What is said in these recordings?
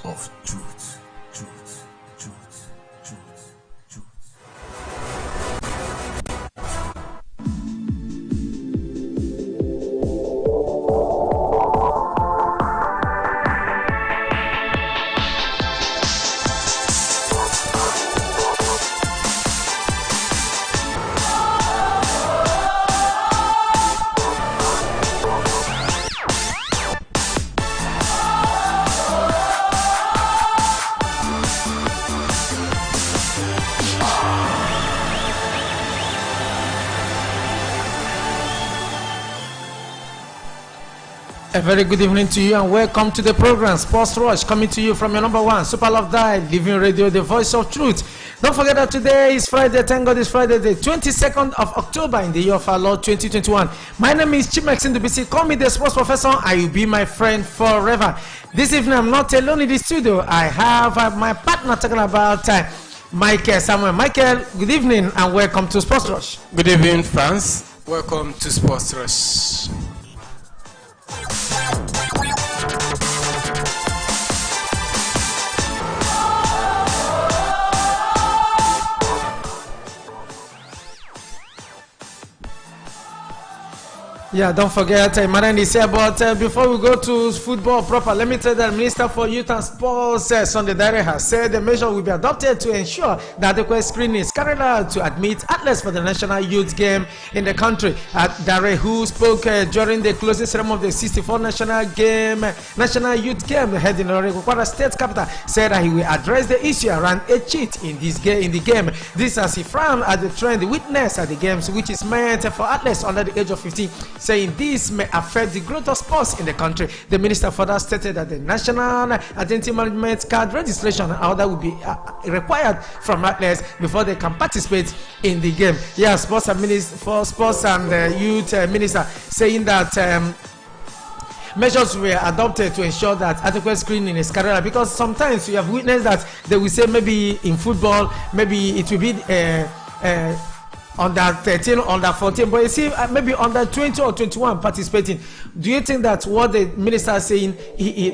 of truth. Truth. Truth. Truth. Truth. A very good evening to you and welcome to the program Sports Rush, coming to you from your number one Super Love Dive, Living Radio, the voice of truth. Don't forget that today is Friday, thank God it's Friday, the 22nd of October in the year of our Lord 2021. My name is Chimex in the BC. Call me the sports professor. I will be my friend forever. This evening I'm not alone in the studio. I have my partner talking about Michael Samuel. Michael, good evening and welcome to Sports Rush. Good evening, France. Welcome to Sports Rush. Yeah, don't forget, Maran is here, but before we go to football proper, let me tell you that Minister for Youth and Sports, Sunday Dare, has said the measure will be adopted to ensure that adequate screening is carried out to admit athletes for the National Youth Game in the country. Dare, who spoke during the closing ceremony of the 64th National Youth Game held in Kwara State capital, said that he will address the issue around a cheat in the game. This as he frowned at the trend witnessed at the games, which is meant for athletes under the age of 15. Saying this may affect the growth of sports in the country. The minister further stated that the National Identity Management Card registration and order will be required from athletes before they can participate in the game. Yeah, sports and youth minister saying that measures were adopted to ensure that adequate screening is carried out, because sometimes we have witnessed that they will say maybe in football, maybe it will be under 13, under 14, but you see maybe under 20 or 21 participating. Do you think that what the minister is saying,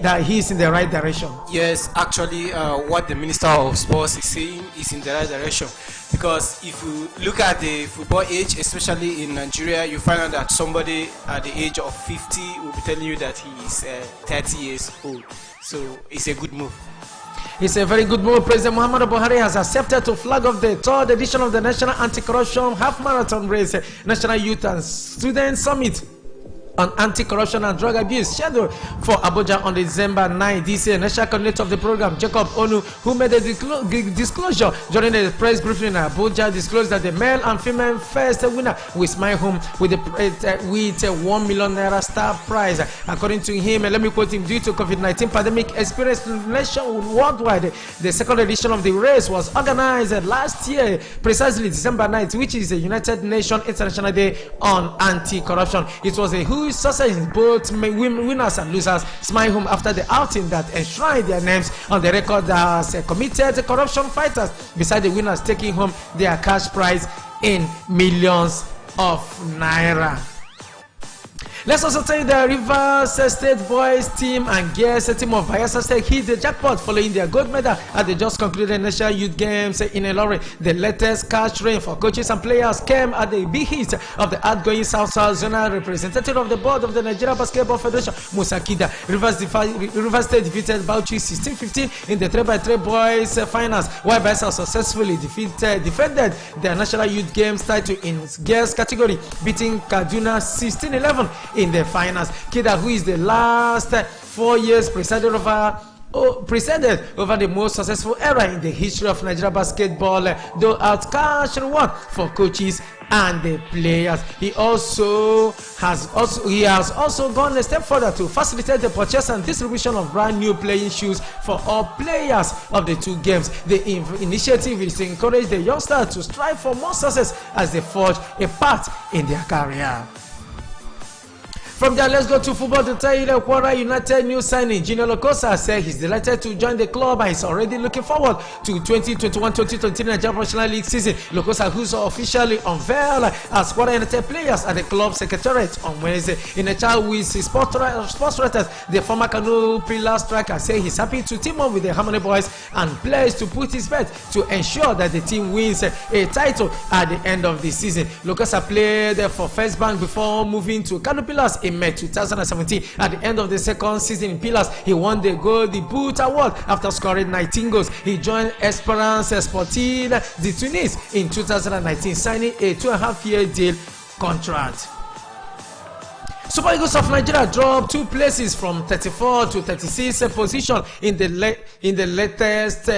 that he is in the right direction? Yes, actually what the Minister of Sports is saying is in the right direction, because if you look at the football age, especially in Nigeria, you find out that somebody at the age of 50 will be telling you that he is 30 years old. So it's a good move. It's a very good move. President Muhammadu Buhari has accepted to flag off the third edition of the National Anti-Corruption Half Marathon Race, National Youth and Student Summit on anti-corruption and drug abuse, scheduled for Abuja on December 9 this year. National coordinator of the program, Jacob Onu, who made a disclosure during the press briefing in Abuja, disclosed that the male and female first winner will smile home with a $1 million naira star prize. According to him, let me quote him, due to COVID-19 pandemic experienced nation worldwide, the second edition of the race was organized last year, precisely December 9th, which is the United Nations International Day on Anti-Corruption. It was a huge success. Both winners and losers smile home after the outing that enshrined their names on the record as committed corruption fighters, beside the winners taking home their cash prize in millions of naira. Let's also tell you the Rivers State boys team and girls team of Bayelsa State hit the jackpot following their gold medal at the just concluded National Youth Games in Ilorin. The latest cash rain for coaches and players came at the big hit of the outgoing South Zonal representative of the board of the Nigeria Basketball Federation, Musa Kida. Rivers State defeated Bauchi 16-15 in the 3x3 boys finals, while Bayelsa successfully defended their National Youth Games title in girls category, beating Kaduna 16-11 in the finals. Kida, who is the last 4 years presided over the most successful era in the history of Nigeria basketball, though out cash reward for coaches and the players. He has also gone a step further to facilitate the purchase and distribution of brand new playing shoes for all players of the two games. The initiative is to encourage the youngsters to strive for more success as they forge a path in their career. From there, let's go to football to tell you that Kwara United new signing Junior Lokosa said he's delighted to join the club and he's already looking forward to 2021-2023 Nigeria Professional League season. Lokosa, who's officially unveiled as Kwara United players at the club secretariat on Wednesday. In a chat with his sports writers, the former Kano pillar striker said he's happy to team up with the Harmony Boys and pledged to put his bet to ensure that the team wins a title at the end of the season. Lokosa played for First Bank before moving to Kano Pillars in May 2017. At the end of the second season in Pillars, he won the Gold Boot Award after scoring 19 goals. He joined Esperance Sportive de Tunis in 2019, signing a 2.5-year deal contract. Super Eagles of Nigeria dropped 2 places from 34 to 36 position in the latest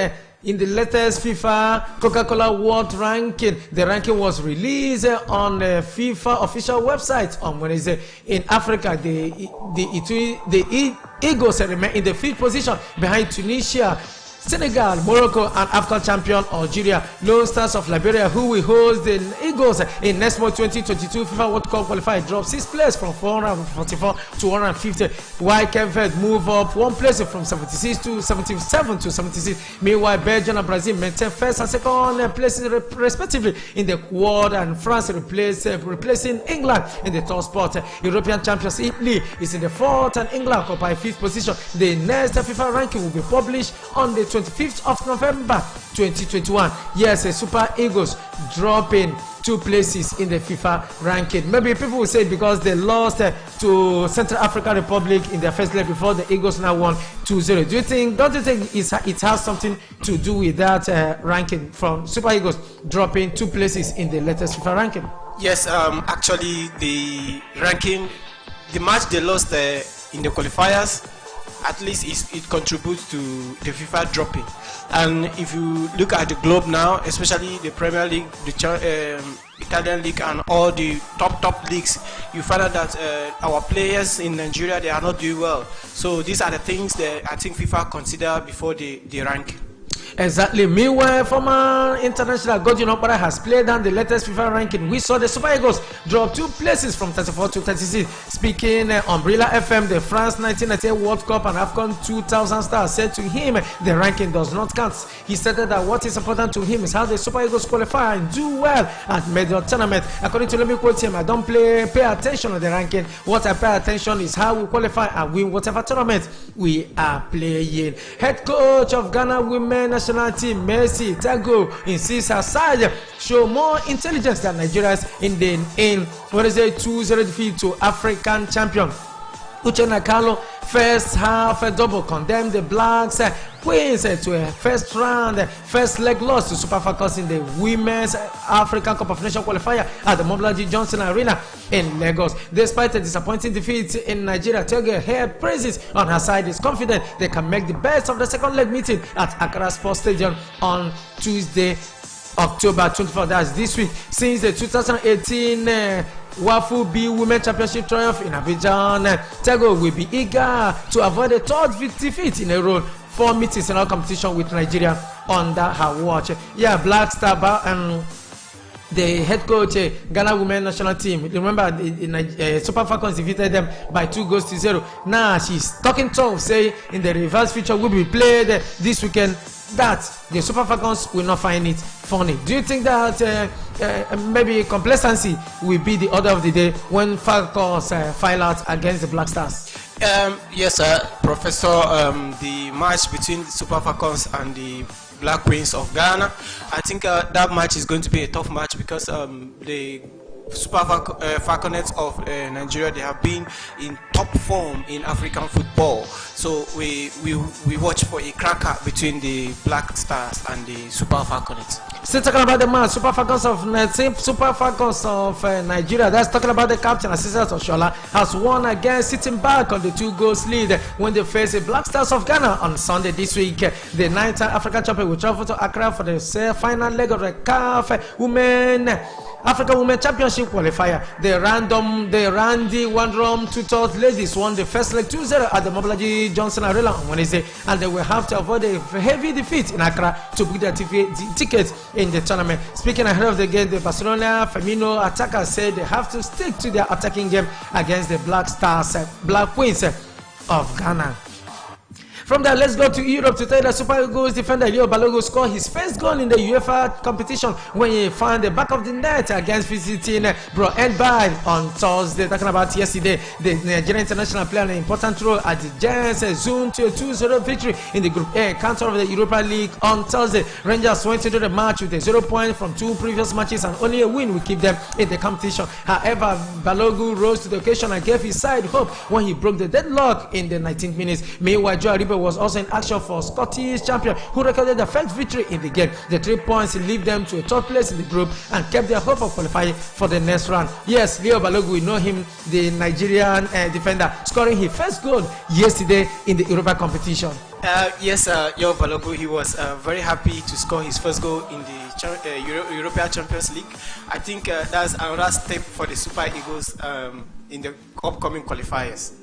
FIFA Coca-Cola World Ranking. The ranking was released on the FIFA official website on Wednesday. In Africa, the Eagles remain in the 5th position behind Tunisia, Senegal, Morocco, and AFCON champion Algeria. Lone Stars of Liberia, who will host the Eagles in next month 2022 FIFA World Cup qualifier, dropped 6 places from 444 to 150. While Cape Verde move up 1 place from 76 to 77 to 76. Meanwhile, Belgium and Brazil maintain first and second places respectively in the quad, and France replacing England in the third spot. European champions Italy is in the 4th and England occupy 5th position. The next FIFA ranking will be published on the 25th of November 2021. Yes, the Super Eagles dropping 2 places in the FIFA ranking. Maybe people will say because they lost to Central African Republic in their first leg before the Eagles now won 2-0. Don't you think it has something to do with that ranking from Super Eagles dropping 2 places in the latest FIFA ranking? Yes, actually the ranking, the match they lost in the qualifiers, at least it contributes to the FIFA dropping. And if you look at the globe now, especially the Premier League, the Italian league, and all the top leagues, you find out that our players in Nigeria, they are not doing well. So these are the things that I think FIFA consider before the ranking. Exactly. Meanwhile, former international Godwin Opara has played down the latest FIFA ranking. We saw the Super Eagles drop 2 places from 34 to 36. Speaking Umbrella FM, the France 1998 World Cup and AFCON 2000 star said to him the ranking does not count. He stated that what is important to him is how the Super Eagles qualify and do well at major tournament. According to, let me quote him, I don't pay attention to the ranking. What I pay attention is how we qualify and win whatever tournament we are playing. Head coach of Ghana women national team Mercy Tago insists her side show more intelligence than Nigerians in what is a 2-0 defeat to African champion Uchenna Kalu. First half double condemned the Blacks Queens to a first leg loss to Super Falcons in the Women's African Cup of Nations qualifier at the Mobolaji Johnson Arena in Lagos. Despite a disappointing defeat in Nigeria, Toge heard praises on her side, is confident they can make the best of the second leg meeting at Accra Sports Stadium on Tuesday, October 24th. That's this week. Since the 2018 Wafu B Women Championship triumph in Abidjan, Tego will be eager to avoid a 3rd defeat in a row. 4 meetings in our competition with Nigeria under her watch. Yeah, Black Star the head coach Ghana women national team. Remember, Super Falcons defeated them by 2-0. Now she's talking tough, say in the reverse feature will be played this weekend that the Super Falcons will not find it funny. Do you think that maybe complacency will be the order of the day when Falcons file out against the Black Stars? Yes, Professor. The match between the Super Falcons and the Black Queens of Ghana, I think that match is going to be a tough match because the Super Falconets of Nigeria, they have been in top form in African football. So we watch for a cracker between the Black Stars and the Super Falconets. Still talking about the match, Super Falcons of Nigeria. That's talking about the captain, Assistant Oshola, has won against sitting back on the 2-goals lead when they face the Black Stars of Ghana on Sunday this week. The 9th African champion will travel to Accra for the final leg of the CAF African Women Championship qualifier. The Randy Wandrom Tutor ladies won the first leg 2-0 at the Mobolaji Johnson Arena on Wednesday, and they will have to avoid a heavy defeat in Accra to book their ticket in the tournament. Speaking ahead of the game, the Barcelona Firmino attackers said they have to stick to their attacking game against the Black Queens of Ghana. From there, let's go to Europe to tell you that Super Eagles defender Leo Balogun scored his first goal in the UEFA competition when he found the back of the net against visiting Bro Edby on Thursday. Talking about yesterday, the Nigerian international played an important role at the Giants zoomed to a 2-0 victory in the Group A counter of the Europa League on Thursday. Rangers went into the match with a 0 point from 2 previous matches and only a win will keep them in the competition. However, Balogun rose to the occasion and gave his side hope when he broke the deadlock in the 19th minutes. Meanwhile, Joe Aribo was also in action for Scottish champion who recorded the first victory in the game. The 3 points leave them to a third place in the group and kept their hope of qualifying for the next round. Yes, Leo Balogun, we know him, the Nigerian defender, scoring his first goal yesterday in the Europa competition. Yes, Leo Balogun, he was very happy to score his first goal in the European Champions League. I think that's another step for the Super Eagles in the upcoming qualifiers.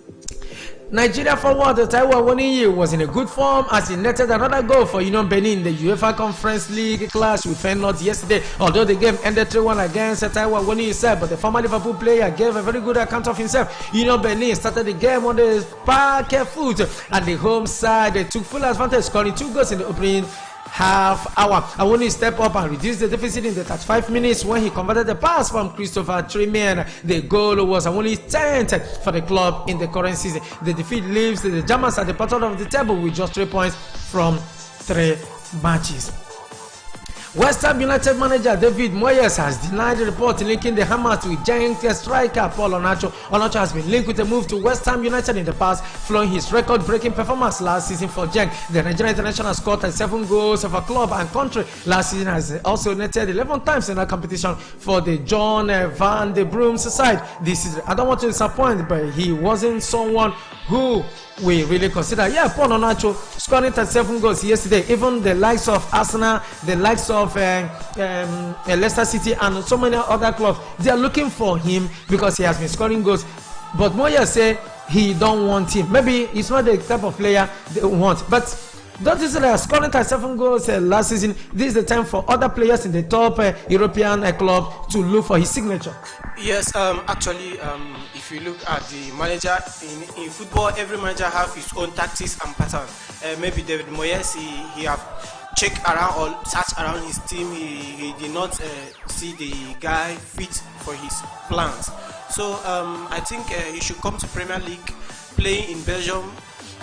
Nigeria forward Taiwo Awoniyi was in a good form as he netted another goal for Union Benin in the UEFA Conference League clash with Feyenoord yesterday. Although the game ended 3-1 against Taiwo Awoniyi side, but the former Liverpool player gave a very good account of himself. Union Benin started the game on the parquet foot and the home side they took full advantage, scoring 2 goals in the opening half hour. Awoniyi stepped up and reduced the deficit in the 35 minutes when he converted the pass from Christopher Tremaine. The goal was Awoniyi's 10th for the club in the current season. The defeat leaves the Germans at the bottom of the table with just 3 points from 3 matches. West Ham United manager David Moyes has denied the report linking the Hammers with giant striker Paul Onacho. Onacho has been linked with a move to West Ham United in the past, following his record-breaking performance last season for Genk. The Nigerian international scored 7 goals for club and country last season, has also netted 11 times in that competition for the John Van de Broom's side this season. I don't want to disappoint, but he wasn't someone who we really consider. Yeah, Paul Onacho scoring 37 goals yesterday. Even the likes of Arsenal, the likes of Leicester City and so many other clubs, they are looking for him because he has been scoring goals. But Moyes say he don't want him. Maybe he's not the type of player they want. But don't you say that scoring 37 goals last season, this is the time for other players in the top European club to look for his signature? Yes, actually, if you look at the manager in football, every manager have his own tactics and pattern. Maybe David Moyes, he have checked around or searched around his team. He did not see the guy fit for his plans. So I think he should come to Premier League, playing in Belgium.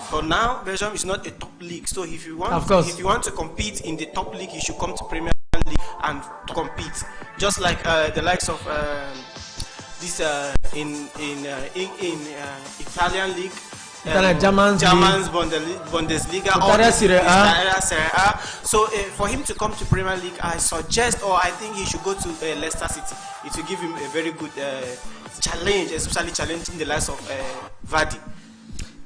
For now, Belgium is not a top league. So if you want to compete in the top league, you should come to Premier League and compete. Just like the likes of this in Italian league, Germans Bundesliga, Serie A. So for him to come to Premier League, I suggest, or I think he should go to Leicester City. It will give him a very good challenge, especially challenging the likes of Vardy.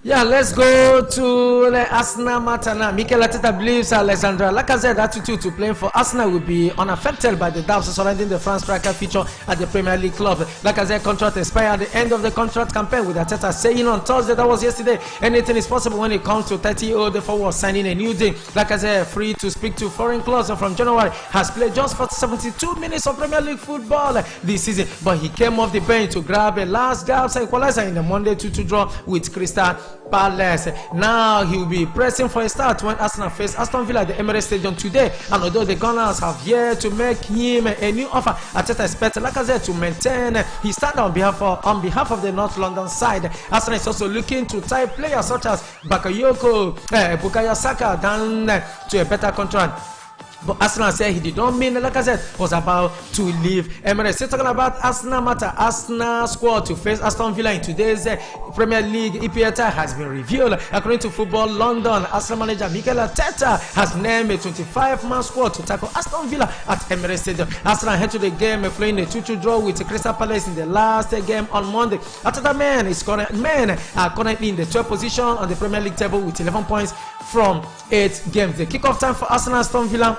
Yeah, let's go to the Arsenal matter now. Mikel Arteta believes Alexandre Lacazette's attitude to playing for Arsenal will be unaffected by the doubts surrounding the France striker feature at the Premier League club. Lacazette's contract expired at the end of the contract campaign, with Arteta saying on Thursday, that was yesterday, anything is possible when it comes to 30-year-old forward signing a new deal. Lacazette, free to speak to foreign clubs from January, has played just for 72 minutes of Premier League football this season, but he came off the bench to grab a last gasp equalizer in the Monday 2-2 draw with Crystal Palace. Now he will be pressing for a start when Arsenal face Aston Villa at the Emirates Stadium today. And although the Gunners have yet to make him a new offer, Arteta expects Lacazette to maintain his stand on behalf of the North London side. Arsenal is also looking to tie players such as Bukayo Saka down to a better contract. But Arsenal said he did not mean Lacazette was about to leave Emirates. Still talking about Arsenal matter, Arsenal squad to face Aston Villa in today's Premier League EPL tie has been revealed. According to Football London, Arsenal manager Mikel Arteta has named a 25-man squad to tackle Aston Villa at Emirates Stadium. Arsenal head to the game playing a 2-2 draw with Crystal Palace in the last game on Monday. Arteta men are currently in the 12th position on the Premier League table with 11 points from 8 games. The kickoff time for Arsenal Aston Villa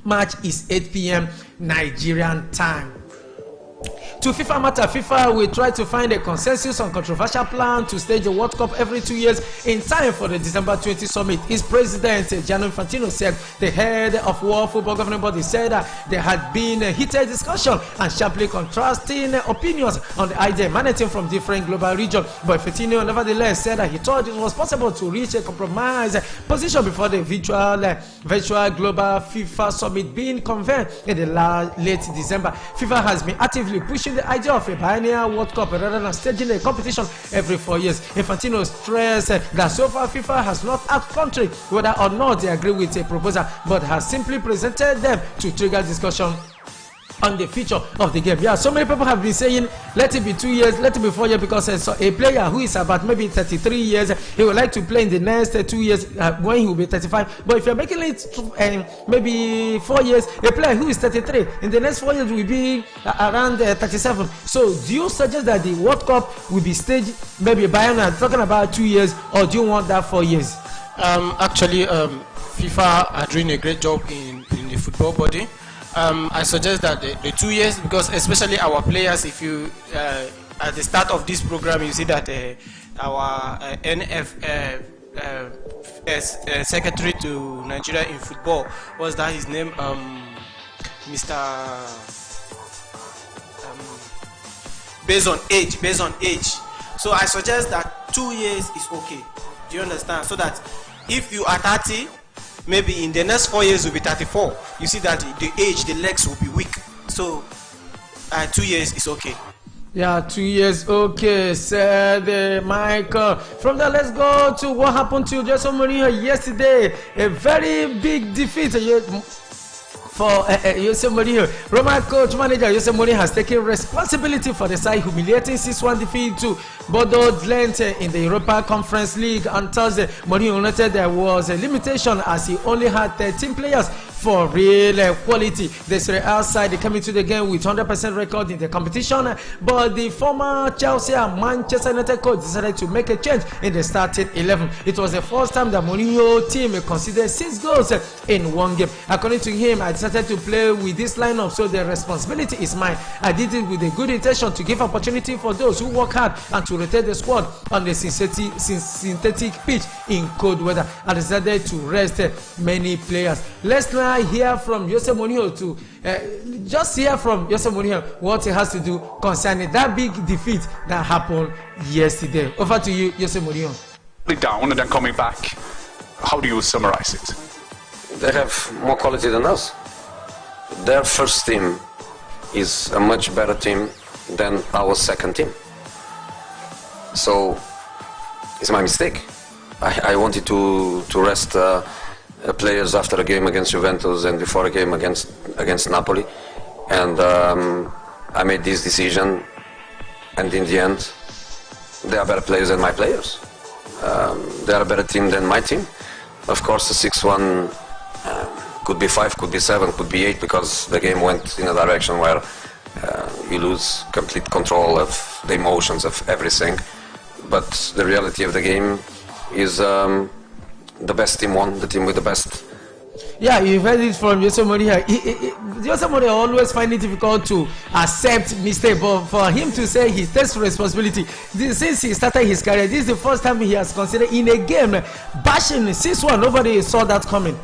match is 8 p.m. Nigerian time. To FIFA matter, FIFA will try to find a consensus on controversial plan to stage the World Cup every 2 years in time for the December 20 summit. Its president, Gianni Infantino, said the head of World Football Governing Body said that there had been a heated discussion and sharply contrasting opinions on the idea emanating from different global regions. But Infantino nevertheless said that he thought it was possible to reach a compromise position before the virtual global FIFA summit being convened in the late December. FIFA has been actively pushing the idea of a biennial World Cup rather than staging a competition every 4 years. Infantino stressed that so far FIFA has not asked countries whether or not they agree with a proposal, but has simply presented them to trigger discussion on the future of the game. Yeah, so many people have been saying let it be 2 years, let it be 4 years, because a player who is about maybe 33 years, he would like to play in the next 2 years when he will be 35. But if you're making it maybe 4 years, a player who is 33 in the next 4 years will be around 37. So do you suggest that the World Cup will be staged maybe biennial, talking about 2 years, or do you want that 4 years? Actually, FIFA are doing a great job in the football body. I suggest that the 2 years, because especially our players, if you at the start of this program you see that our secretary to Nigeria in football, was that his name, Mr. Based on age. So I suggest that 2 years is okay. Do you understand? So that if you are 30, maybe in the next 4 years will be 34. You see that the legs will be weak. So 2 years is okay. Yeah, 2 years, okay, said Michael. From there, let's go to what happened to Jose Mourinho yesterday. A very big defeat for Jose Mourinho. Roma coach manager Jose Mourinho has taken responsibility for the side humiliating 6-1 defeat to Bodo Glimt in the Europa Conference League on Thursday. Mourinho noted there was a limitation as he only had 13 players for real quality. The Serie A side came into the game with 100% record in the competition, but the former Chelsea and Manchester United coach decided to make a change in the starting 11. It was the first time the Mourinho team conceded 6 goals in one game. According to him, I decided to play with this lineup, so the responsibility is mine. I did it with a good intention to give opportunity for those who work hard and to rotate the squad on the synthetic pitch in cold weather. I decided to rest many players. Let's now hear from Jose Mourinho to just hear from Jose Mourinho what he has to do concerning that big defeat that happened yesterday. Over to you, Jose Mourinho. Down and then coming back, how do you summarize it? They have more quality than us. Their first team is a much better team than our second team. So it's my mistake. I wanted to rest players after a game against Juventus and before a game against Napoli, and I made this decision, and in the end they are better players than my players. They are a better team than my team. Of course, the 6-1 could be 5, could be 7, could be 8, because the game went in a direction where you lose complete control of the emotions of everything. But the reality of the game is the best team won, the team with the best. Yeah, you've heard it from Jose Mourinho. Jose Mourinho always find it difficult to accept mistake, but for him to say he takes responsibility, since he started his career, this is the first time he has considered in a game bashing 6-1. Nobody saw that coming.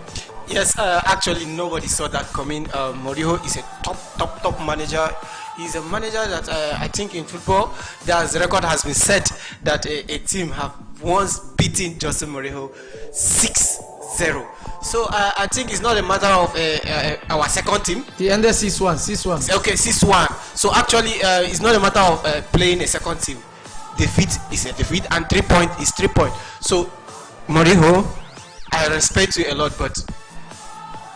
Yes, actually nobody saw that coming. Mourinho is a top manager. He's a manager that I think in football, the record has been set that a team have once beaten Jose Mourinho 6-0. So I think it's not a matter of our second team. The ended 6-1. Okay, 6-1. So actually, it's not a matter of playing a second team. Defeat is a defeat, and 3 points is 3 points. So Mourinho, I respect you a lot, but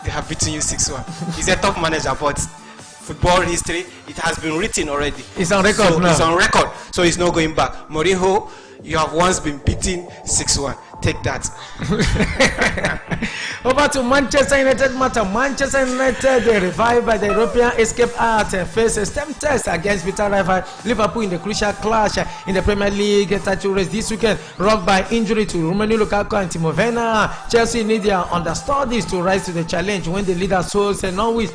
they have beaten you 6-1. He's a top manager, but football history, it has been written already. It's on record now. It's on record, so it's not going back. Mourinho, you have once been beaten 6-1. Take that. Over to Manchester United matter. Manchester United, revived by the European escape artist, face a stem test against bitter rival Liverpool in the crucial clash in the Premier League title race this weekend. Rocked by injury to Romelu Lukaku and Timo Werner, Chelsea need their understudies to rise to the challenge when the leaders host Norwich.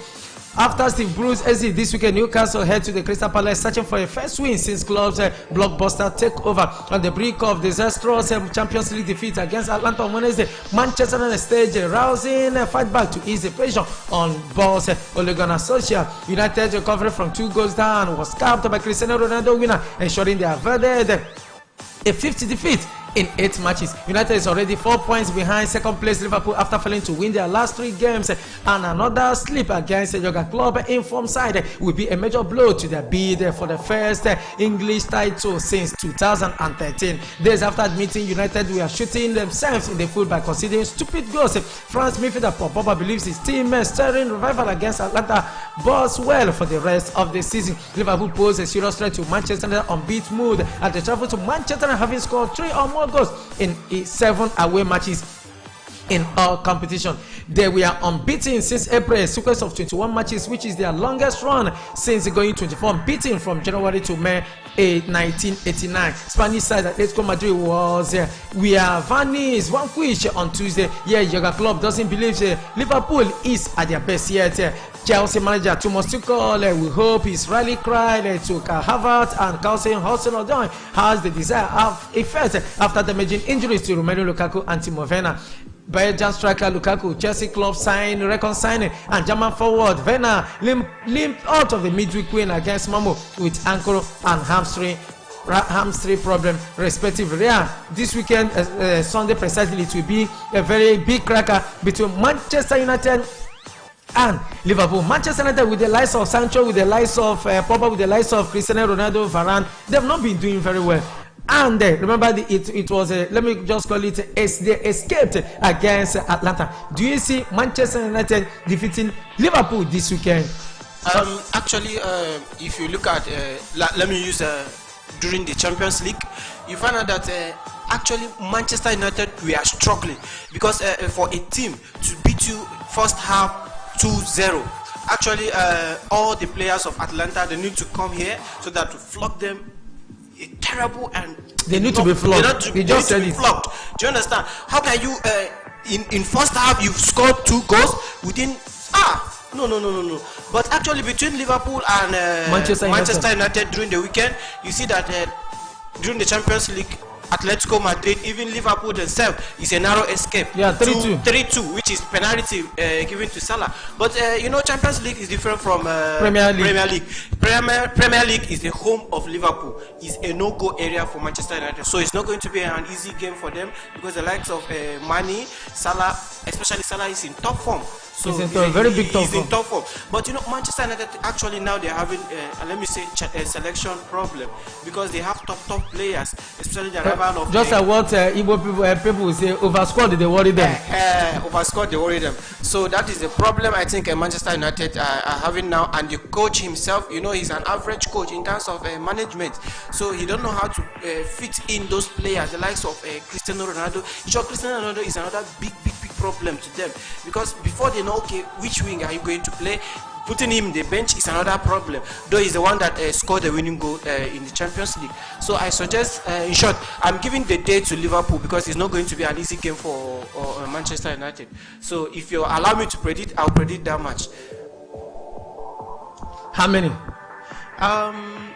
After Steve Bruce exit this weekend, Newcastle head to the Crystal Palace searching for a first win since club's blockbuster takeover on the brink of disastrous Champions League defeat against Atlanta on Wednesday. Manchester United staged a rousing fight back to ease the pressure on boss Ole Gunnar Solskjaer. United recovered from 2 goals down was capped by Cristiano Ronaldo winner, ensuring they averted a 50 defeat in 8 matches. United is already 4 points behind second place Liverpool after failing to win their last 3 games, and another slip against the Jurgen Klopp informed side will be a major blow to their bid for the first English title since 2013. Days after admitting United were shooting themselves in the foot by conceding stupid goals, France midfielder Paul Pogba believes his team stirring revival against Atlanta bodes well for the rest of the season. Liverpool pose a serious threat to Manchester United on beat mood at the travel to Manchester, having scored 3 or more goals in 7 away matches in all competition. They were unbeaten since April, a sequence of 21 matches, which is their longest run since going 24 unbeaten from January to May 1989. Spanish side Atletico Madrid was vanquished on Tuesday. Jurgen Klopp doesn't believe Liverpool is at their best yet. Chelsea manager Thomas Tuchel we hope his rally cry to Kai Havertz and Carson Hudson-Odoi has the desired effect after damaging injuries to Romelu Lukaku and Timo Werner. Belgian striker Lukaku, Chelsea club signing, and German forward Werner limped out of the midweek win against Malmo with ankle and hamstring problem respectively. This weekend, Sunday precisely, it will be a very big cracker between Manchester United and Liverpool. Manchester United with the likes of Sancho, with the likes of Pogba, with the likes of Cristiano Ronaldo, Varane, they've not been doing very well. And remember, it was let me just call it as they escaped against Atlanta. Do you see Manchester United defeating Liverpool this weekend? Actually, if you look at, let me use during the Champions League, you find out that actually Manchester United we are struggling because for a team to beat you first half 2-0. Actually, all the players of Atlanta, they need to come here so that to flog them. Terrible, and they need to be flogged. They just said it. Flogged. Do you understand? How can you in first half you've scored 2 goals within no. But actually between Liverpool and Manchester United during the weekend, you see that during the Champions League, Atletico Madrid, even Liverpool themselves, is a narrow escape. 3-2, which is penalty given to Salah. But Champions League is different from Premier League. Premier League is the home of Liverpool. It's a no-go area for Manchester United, so it's not going to be an easy game for them because the likes of Mane, Salah, especially Salah, is in top form. So he's in very big top form. In top form. But Manchester United actually now they're having a selection problem because they have top players, especially the arrival of just like what Igbo people say, overscored they worry them. Overscored they worry them. So that is the problem I think Manchester United are having now, and the coach himself, he's an average coach in terms of management. So he don't know how to fit in those players, the likes of Cristiano Ronaldo. Cristiano Ronaldo is another big problem to them because before they know which wing are you going to play, putting him in the bench is another problem, though he's the one that scored the winning goal in the Champions League. So I suggest, in short, I'm giving the day to Liverpool because it's not going to be an easy game for Manchester United. So if you allow me to predict, I'll predict that match. How many?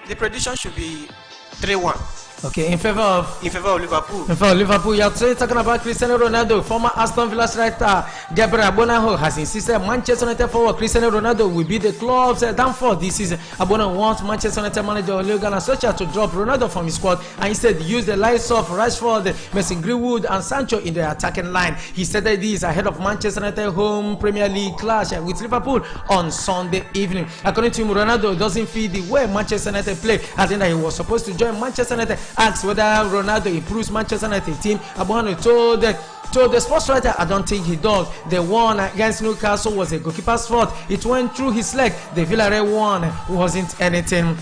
The prediction should be 3-1. Okay, in favor of Liverpool. In favor of Liverpool, you are talking about Cristiano Ronaldo. Former Aston Villa striker Gabriel Abonaho has insisted Manchester United forward Cristiano Ronaldo will be the club's downfall this season. Abonaho wants Manchester United manager Ole Gunnar Solskjaer to drop Ronaldo from his squad and instead use the likes of Rashford, Mason Greenwood, and Sancho in the attacking line. He stated this ahead of Manchester United home Premier League clash with Liverpool on Sunday evening. According to him, Ronaldo doesn't feel the way Manchester United play, adding that he was supposed to join Manchester United. Asked whether Ronaldo improves Manchester United team, Abonaho told the sports writer, I don't think he does. The one against Newcastle was a goalkeeper's fault. It went through his leg. The Villarreal one wasn't anything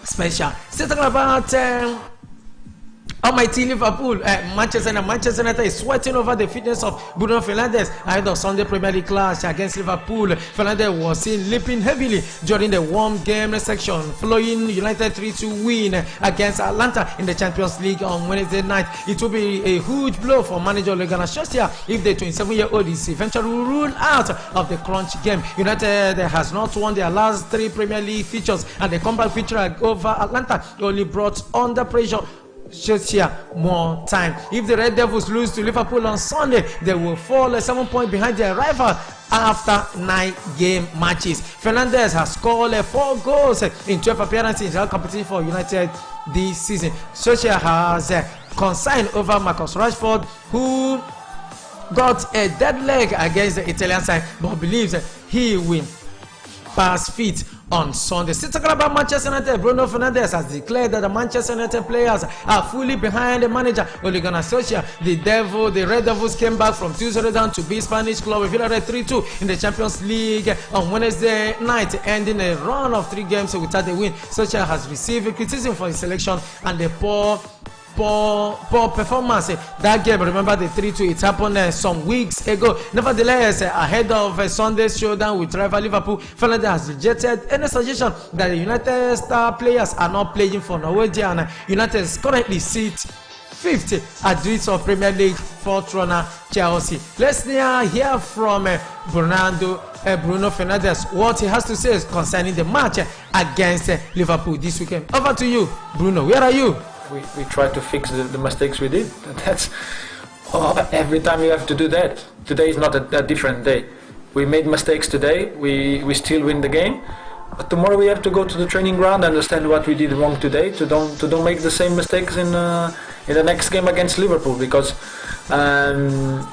special. Still talking about Almighty Liverpool, Manchester United is sweating over the fitness of Bruno Fernandes ahead of Sunday Premier League clash against Liverpool. Fernandes was seen leaping heavily during the warm game section, following United 3-2 win against Atlanta in the Champions League on Wednesday night. It will be a huge blow for manager Ole Gunnar Solskjaer if the 27-year-old is eventually ruled out of the crunch game. United has not won their last 3 Premier League fixtures, and the comeback victory over Atlanta only brought under pressure Solskjaer more time. If the Red Devils lose to Liverpool on Sunday, they will fall 7 points behind their rival after 9 game matches. Fernandes has scored 4 goals in 12 appearances in the competition for United this season. Solskjaer has concern over Marcus Rashford, who got a dead leg against the Italian side, but believes he will pass fit on Sunday. Still talking about Manchester United, Bruno Fernandes has declared that the Manchester United players are fully behind the manager Ole Gunnar Solskjaer. The Red Devils came back from 2-0 down to beat Spanish club Villarreal 3-2 in the Champions League on Wednesday night, ending a run of 3 games without a win. Solskjaer has received criticism for his selection and the poor performance that game. Remember the 3-2, it happened some weeks ago. Nevertheless, ahead of Sunday's showdown with rival Liverpool, Fernandes has rejected any suggestion that the United star players are not playing for Norwegian. United currently sits 5th at the list of Premier League 4th runner Chelsea. Let's now hear from Bruno Fernandes what he has to say concerning the match against Liverpool this weekend. Over to you, Bruno. Where are you? We try to fix the mistakes we did. That's every time you have to do that. Today is not a different day. We made mistakes today. We still win the game. But tomorrow we have to go to the training ground, understand what we did wrong today, to don't make the same mistakes in the next game against Liverpool, because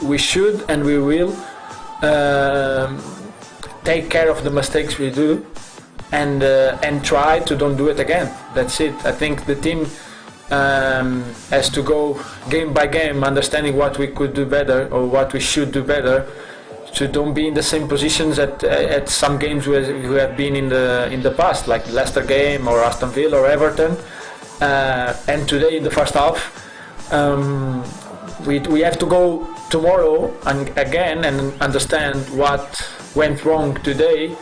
we should and we will take care of the mistakes we do and try to don't do it again. That's it. I think the team has to go game by game, understanding what we could do better or what we should do better, to don't be in the same positions at some games we have been in the past, like Leicester game or Aston Villa or Everton. And today in the first half, we have to go tomorrow and again and understand what went wrong today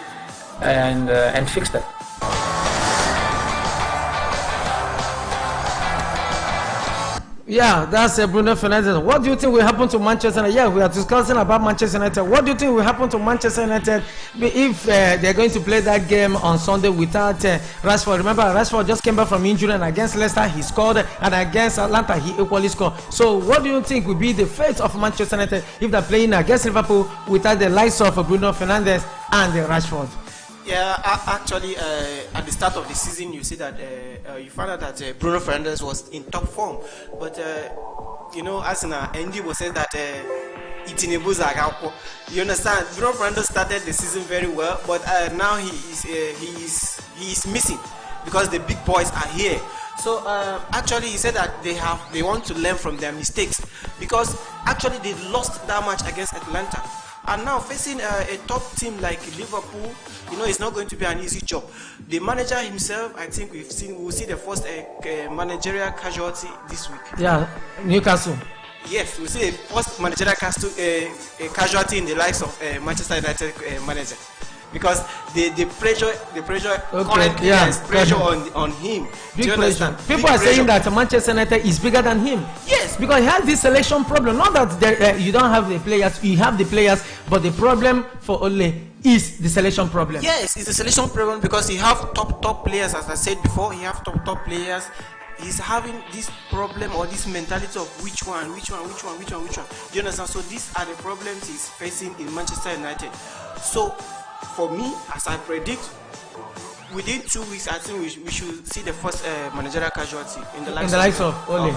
and fix that. Yeah, that's Bruno Fernandes. What do you think will happen to Manchester United? Yeah, we are discussing about Manchester United. What do you think will happen to Manchester United if they're going to play that game on Sunday without Rashford? Remember, Rashford just came back from injury, and against Leicester he scored, and against Atlanta he equally scored. So what do you think will be the fate of Manchester United if they're playing against Liverpool without the likes of Bruno Fernandes and Rashford? Yeah, actually, at the start of the season, you see that you found out that Bruno Fernandes was in top form. But as Andy was saying that you understand, Bruno Fernandes started the season very well, but now he is missing because the big boys are here. So actually, he said that they want to learn from their mistakes, because actually they lost that match against Atlanta. And now facing a top team like Liverpool, it's not going to be an easy job. The manager himself, I think we'll see the first managerial casualty this week. Yeah, Newcastle. Yes, we'll see the first managerial casualty in the likes of Manchester United manager. Because the pressure currently is pressure on him. Big pressure. People are saying that Manchester United is bigger than him. Yes, because he has this selection problem. Not that you don't have the players, you have the players, but the problem for Ole is the selection problem. Yes, it's a selection problem because he have top players. As I said before, he have top players. He's having this problem or this mentality of which one. Do you understand? So these are the problems he's facing in Manchester United. So for me, as I predict, within 2 weeks, I think we should see the first managerial casualty in the likes of Ole.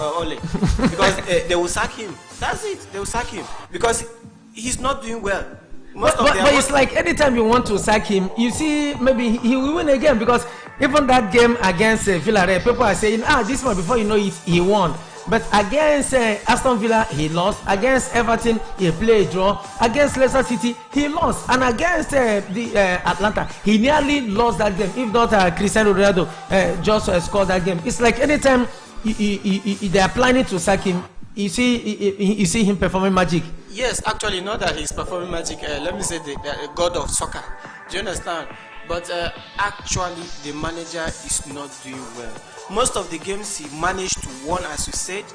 Because they will sack him. That's it. They will sack him because he's not doing well. But it's like anytime you want to sack him, you see maybe he will win again, because even that game against Villarreal, people are saying, this one, before you know it, he won. But against Aston Villa, he lost. Against Everton, he played a draw. Against Leicester City, he lost. And against Atlanta, he nearly lost that game. If not, Cristiano Ronaldo just scored that game. It's like anytime they are planning to sack him. You see him performing magic. Yes, actually, not that he's performing magic. Let me say the god of soccer. Do you understand? But actually, the manager is not doing well. Most of the games he managed to win, as you said,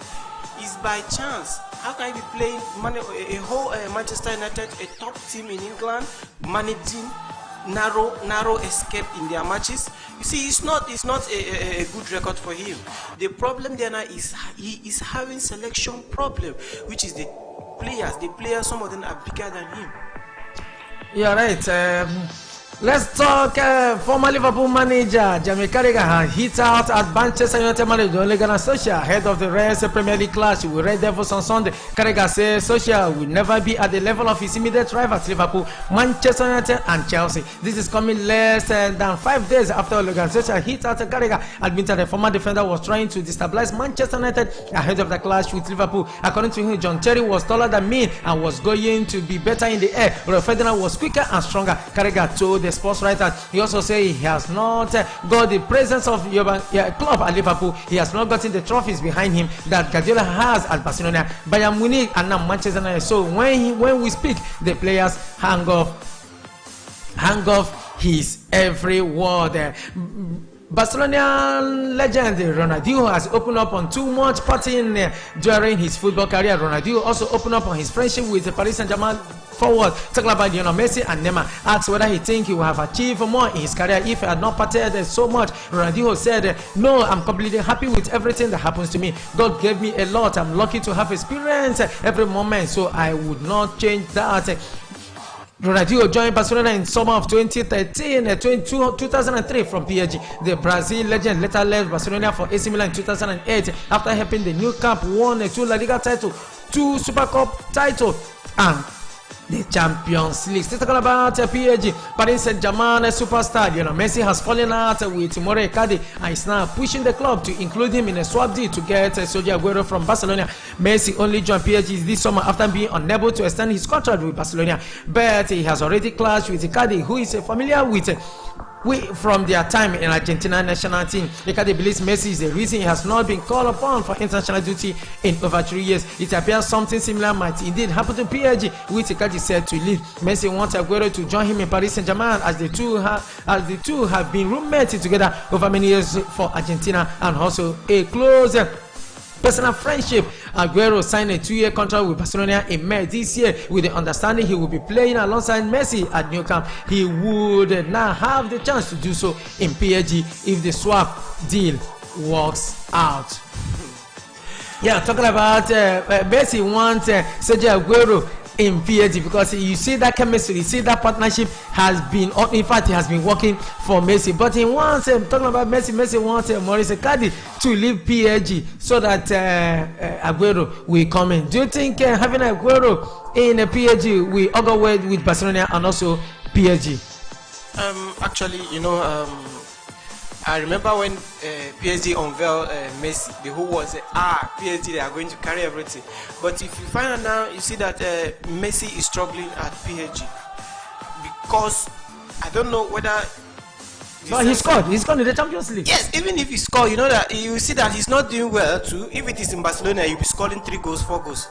is by chance. How can he be playing a whole Manchester United, a top team in England, managing narrow escape in their matches? You see, it's not a good record for him. The problem there now is he is having selection problem, which is the players, some of them are bigger than him. You're right. Let's talk former Liverpool manager Jamie Carragher has hit out at Manchester United manager Ole Gunnar Solskjaer ahead of the Reds Premier League clash with Red Devils on Sunday. Carragher says Solskjaer will never be at the level of his immediate rivals Liverpool, Manchester United and Chelsea. This is coming less than 5 days after Ole Gunnar Solskjaer hit out. Carragher admitted the former defender was trying to destabilize Manchester United ahead of the clash with Liverpool. According to him, John Terry was taller than me and was going to be better in the air. Rio Ferdinand was quicker and stronger. Carragher told the sports writer. He also said he has not got the presence of club at Liverpool. He has not gotten the trophies behind him that Guardiola has at Barcelona, Bayern Munich and now Manchester United. So when we speak, the players hang off his every word. Barcelona legend Ronaldinho has opened up on too much partying during his football career. Ronaldinho also opened up on his friendship with the Paris Saint-Germain forward. Talking about Lionel Messi and Neymar, asked whether he thinks he will have achieved more in his career if he had not partied so much. Ronaldinho said, "No, I'm completely happy with everything that happens to me. God gave me a lot. I'm lucky to have experienced every moment, so I would not change that." Ronaldinho joined Barcelona in summer of 2003 from PSG. The Brazil legend later left Barcelona for AC Milan in 2008 after helping the new camp won a 2 La Liga title, 2 Super Cup title, and the Champions League. Still talking about PSG, Paris Saint-Germain superstar Lionel Messi has fallen out with Mauro Icardi and is now pushing the club to include him in a swap deal to get Sergio Aguero from Barcelona. Messi only joined PSG this summer after being unable to extend his contract with Barcelona, but he has already clashed with Icardi, who is familiar with from their time in Argentina national team. Icardi believes Messi is the reason he has not been called upon for international duty in over 3 years. It appears something similar might indeed happen to PSG, with Icardi said to leave. Messi wants Aguero to join him in Paris Saint-Germain as the two have been roommates together over many years for Argentina and also a close personal friendship. Aguero signed a 2-year contract with Barcelona in May this year with the understanding he will be playing alongside Messi at Nou Camp. He would now have the chance to do so in PSG if the swap deal works out. Yeah, talking about Messi wants Sergio Aguero in PSG because you see that chemistry, you see that partnership has been, in fact, it has been working for Messi. But he wants, talking about Messi wants Maurice Icardi to leave PSG so that Aguero will come in. Do you think having Aguero in PSG will augur well with Barcelona and also PSG? Actually, I remember when PSG unveiled Messi, the whole world said, PSG, they are going to carry everything. But if you find out now, you see that Messi is struggling at PSG because I don't know whether. But he scored in the Champions League. Yes, even if he scored, that you see that he's not doing well too. If it is in Barcelona, he'll be scoring 3 goals, 4 goals.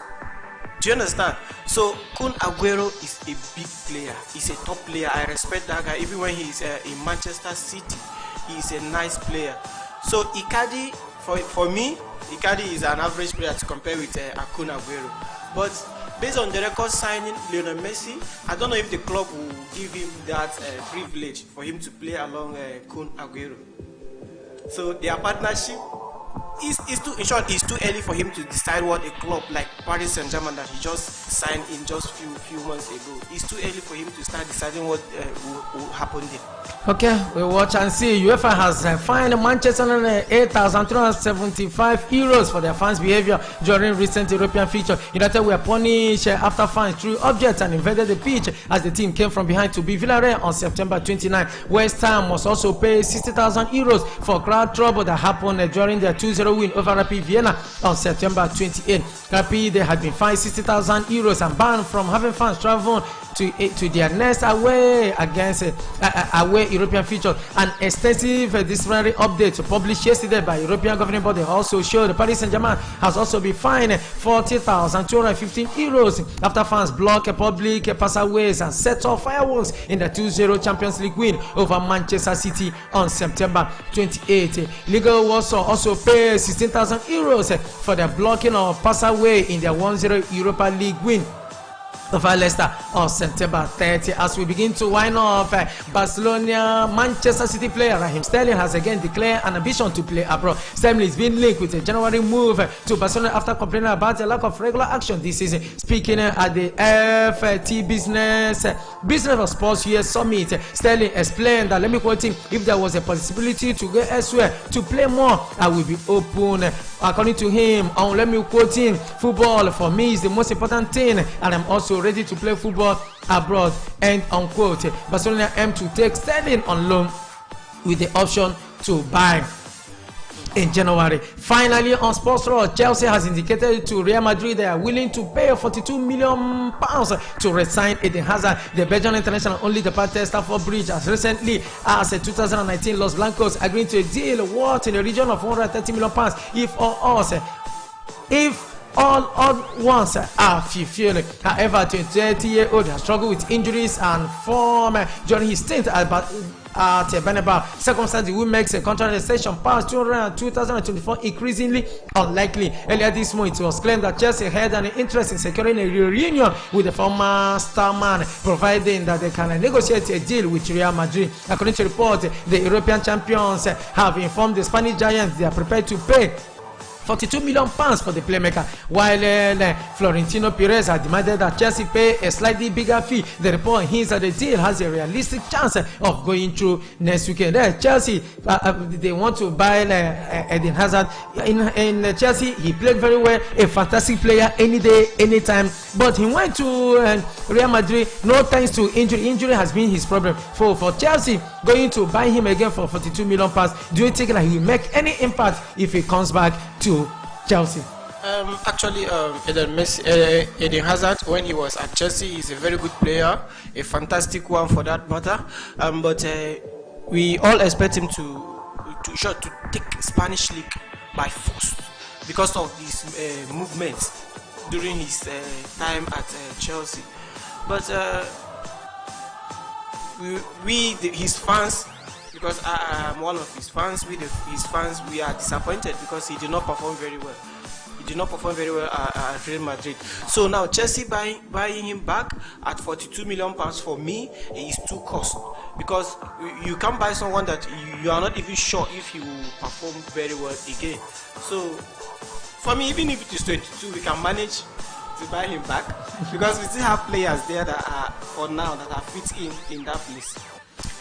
Do you understand? So Kun Aguero is a big player. He's a top player. I respect that guy. Even when he's in Manchester City, he's a nice player. So Icardi, for me, Icardi is an average player to compare with Kun Aguero. But based on the record signing Lionel Messi, I don't know if the club will give him that privilege for him to play along Kun Aguero. So their partnership is too, in short, it's too early for him to decide what a club like Paris Saint-Germain that he just signed in just few months ago. It's too early for him to start deciding what will happen there. Okay, we'll watch and see. UEFA has fined Manchester United 8,375 euros for their fans' behavior during recent European fixture. United were punished after fans threw objects and invaded the pitch as the team came from behind to beat Villarreal on September 29. West Ham must also pay 60,000 euros for crowd trouble that happened during their 2-0 win over Rapid Vienna on September 28. Rapid had been fined 60,000 euros and banned from having fans travel to their next away against away European features. An extensive disciplinary update published yesterday by European governing body also showed Paris Saint-Germain has also been fined 40,215 euros after fans blocked public passageways and set off fireworks in the 2-0 Champions League win over Manchester City on September 28. Legal Warsaw also paid 16,000 euros for the blocking of passageway in their 1-0 Europa League win over Leicester on September 30. As we begin to wind up, Barcelona Manchester City player Raheem Sterling has again declared an ambition to play abroad. Sterling is being linked with a January move to Barcelona after complaining about the lack of regular action this season. Speaking at the FT Business of Sports US Summit, Sterling explained that, let me quote him, if there was a possibility to go elsewhere to play more, I will be open. According to him, let me quote him, football for me is the most important thing, and I'm also ready to play football abroad, end unquote. Barcelona aim to take Sterling on loan with the option to buy in January. Finally, on Sports Road, Chelsea has indicated to Real Madrid they are willing to pay 42 million pounds to resign Eden Hazard. The Belgian international only departed Stamford Bridge as recently as 2019 Los Blancos agreeing to a deal worth in the region of 130 million pounds if all at once are fulfilled. However, 28-year-old has struggled with injuries and form during his stint at Bernabeu. Circumstances will make a contract extension past 2024 increasingly unlikely. Earlier this month, it was claimed that Chelsea had an interest in securing a reunion with the former star man, providing that they can negotiate a deal with Real Madrid. According to report, the European champions have informed the Spanish giants they are prepared to pay 42 million pounds for the playmaker, while Florentino Perez had demanded that Chelsea pay a slightly bigger fee. The report hints that the deal has a realistic chance of going through next weekend. Chelsea, they want to buy Eden Hazard. In Chelsea, he played very well, a fantastic player any day, anytime. But he went to Real Madrid, no thanks to injury. Injury has been his problem. For Chelsea, going to buy him again for 42 million pounds, do you think that he will make any impact if he comes back to Chelsea? Actually, Eden Hazard, when he was at Chelsea, is a very good player, a fantastic one for that matter. But we all expect him to take Spanish league by force because of his movements during his time at Chelsea. But his fans, because I am one of his fans, his fans, we are disappointed because he did not perform very well. He did not perform very well at Real Madrid. So now Chelsea buying him back at 42 million pounds for me is too cost, because you can't buy someone that you are not even sure if he will perform very well again. So for me, even if it is 22, we can manage to buy him back because we still have players there that are for now that are fit in that place.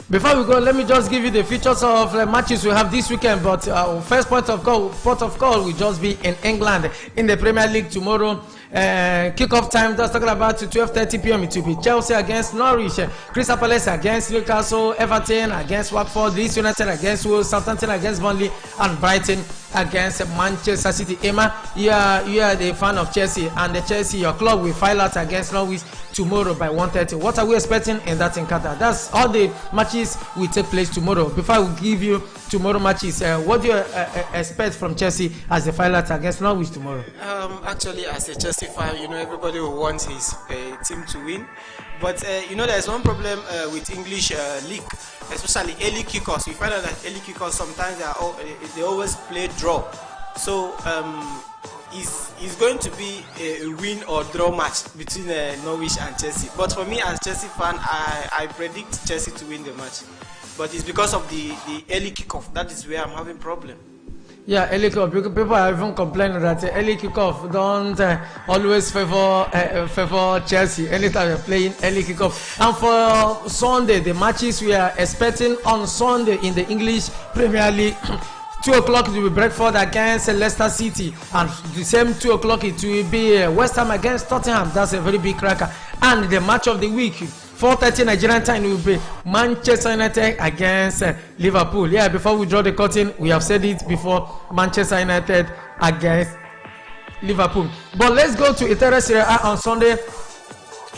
Before we go, let me just give you the features of matches we have this weekend. But first port of call will just be in England in the Premier League tomorrow. Kickoff time, just talking about 12:30 p.m. It will be Chelsea against Norwich, Crystal Palace against Newcastle, Everton against Watford, Leeds United against Wolves, Southampton against Burnley, and Brighton against Manchester City. Emma, you are the fan of Chelsea, and the Chelsea, your club, will file out against Norwich tomorrow by 1:30. What are we expecting in that encounter? That's all the matches will take place tomorrow. Before I will give you tomorrow matches, what do you expect from Chelsea as they file out against Norwich tomorrow? Actually, as a Chelsea fan, everybody will want his team to win. But there's one problem with English league, especially early kickoffs. You find out that early kickoffs sometimes they always play draw. So it's going to be a win or draw match between Norwich and Chelsea. But for me, as Chelsea fan, I predict Chelsea to win the match. But it's because of the early kickoff. That is where I'm having problem. Yeah, early kickoff. People are even complaining that early kickoff don't always favor Chelsea anytime they're playing early kickoff. And for Sunday, the matches we are expecting on Sunday in the English Premier League. 2 o'clock it will be Brentford against Leicester City, and the same 2 o'clock it will be West Ham against Tottenham. That's a very big cracker. And the match of the week, 4:30 Nigerian time, will be Manchester United against Liverpool. Yeah, before we draw the curtain, we have said it before, Manchester United against Liverpool. But let's go to Italia Serie A on Sunday.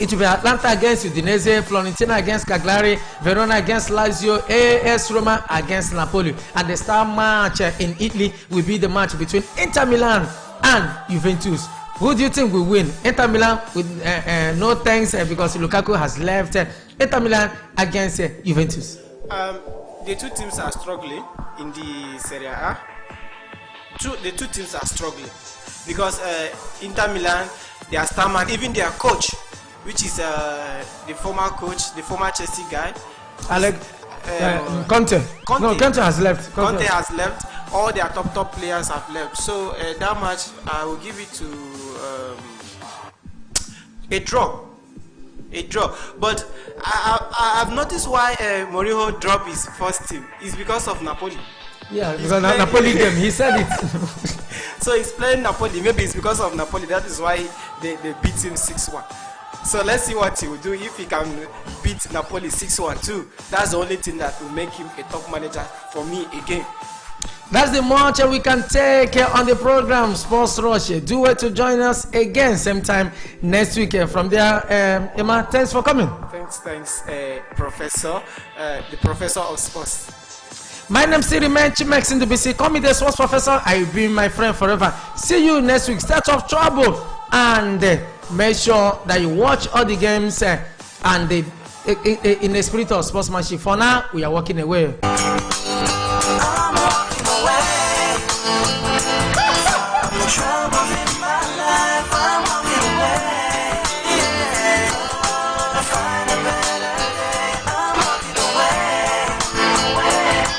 It will be Atlanta against Udinese, Fiorentina against Cagliari, Verona against Lazio, AS Roma against Napoli. And the star match in Italy will be the match between Inter Milan and Juventus. Who do you think will win? Inter Milan with no thanks because Lukaku has left. Inter Milan against Juventus. The two teams are struggling in the Serie A. The two teams are struggling because Inter Milan, their star man, even their coach, which is the former coach, the former Chelsea guy, Conte. No, Conte has left. Conte has left. All their top players have left. So that match, I will give it to a draw. But I've noticed why Mourinho dropped his first team. It's because of Napoli. Yeah, because Napoli game. He said it. So he's playing Napoli. Maybe it's because of Napoli. That is why they beat him 6-1. So let's see what he will do if he can beat Napoli 6-1 too. That's the only thing that will make him a top manager for me again. That's the much we can take on the program Sports Rush. Do it to join us again same time next week. From there, Emma, thanks for coming. Thanks, Professor, the Professor of Sports. My name is Chimex in the BC. Call me the Sports Professor. I will be my friend forever. See you next week. Start off trouble and make sure that you watch all the games and in the spirit of sportsmanship. For now, we are walking away.